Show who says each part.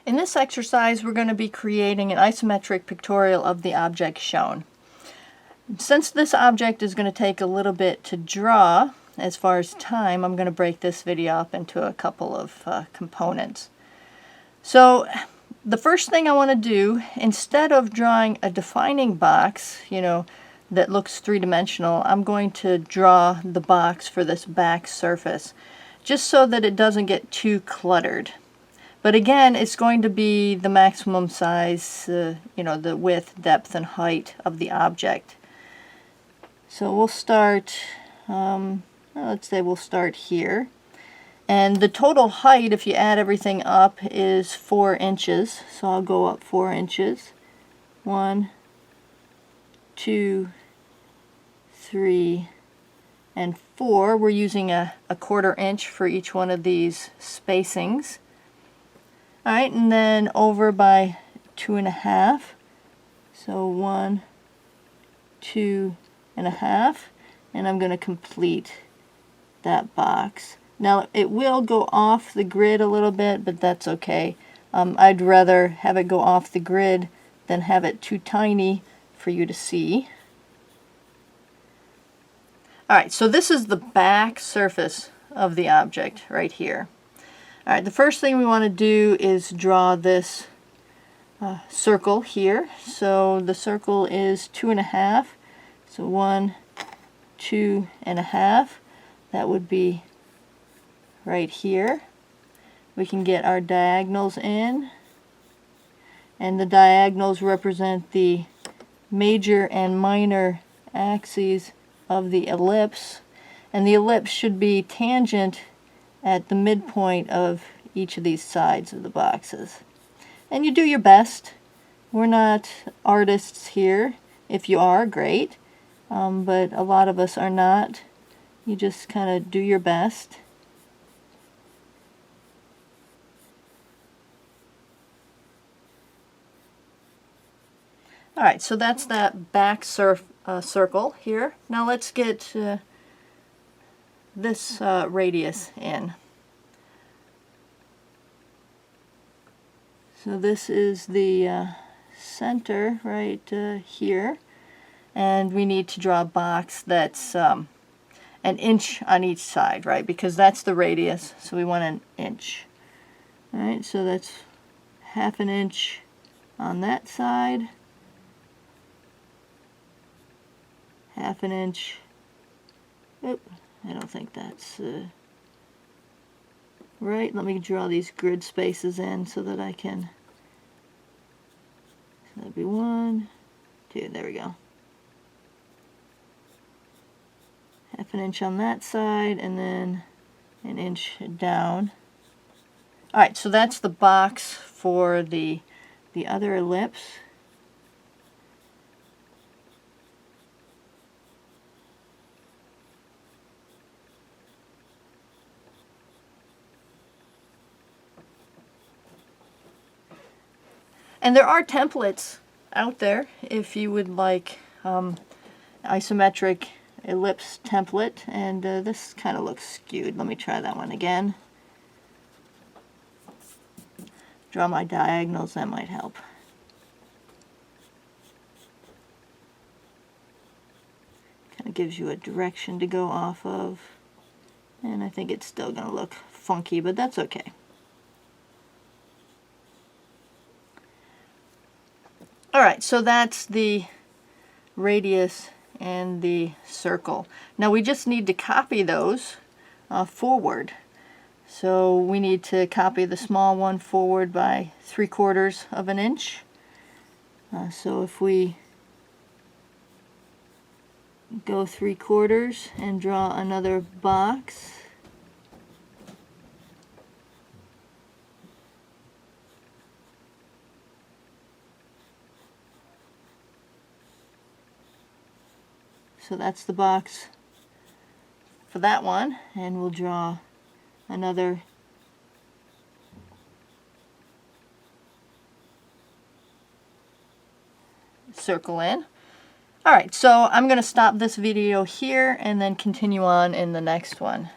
Speaker 1: In this exercise, we're going to be creating an isometric pictorial of the object shown. Since this object is going to take a little bit to draw, as far as time, I'm going to break this video up into a couple of components. So the first thing I want to do, instead of drawing a defining box, that looks three-dimensional, I'm going to draw the box for this back surface, just so that it doesn't get too cluttered. But again, it's going to be the maximum size, the width, depth, and height of the object. So we'll start, let's say we'll start here. And the total height, if you add everything up, is 4 inches. So I'll go up 4 inches. 1, 2, 3, and 4. We're using a 1/4 inch for each one of these spacings. Alright, and then over by 2.5. So 1, 2.5, and I'm going to complete that box. Now it will go off the grid a little bit, but that's okay. I'd rather have it go off the grid than have it too tiny for you to see. Alright, so this is the back surface of the object right here. Alright, the first thing we want to do is draw this circle here. So the circle is 2.5. So 1, 2.5. That would be right here. We can get our diagonals in. And the diagonals represent the major and minor axes of the ellipse. And the ellipse should be tangent at the midpoint of each of these sides of the boxes. And you do your best. We're not artists here. If you are, great. But a lot of us are not. You just kind of do your best. Alright, so that's that back circle here. Now let's get this radius in. So this is the center right here, and we need to draw a box that's an inch on each side, right? Because that's the radius, so we want an inch. Alright, so that's 1/2 inch on that side, 1/2 inch. Oop, I don't think that's right. Let me draw these grid spaces in so that I can. So that'd be 1, 2. There we go. 1/2 inch on that side, and then an inch down. All right, so that's the box for the other ellipse. And there are templates out there if you would like isometric ellipse template, and this kind of looks skewed. Let me try that one again. Draw my diagonals, that might help. Kind of gives you a direction to go off of, and I think it's still going to look funky, but that's okay. Alright, so that's the radius and the circle. Now we just need to copy those forward. So we need to copy the small one forward by 3/4 of an inch. So if we go 3/4 and draw another box, so that's the box for that one, and we'll draw another circle in. Alright, so I'm going to stop this video here and then continue on in the next one.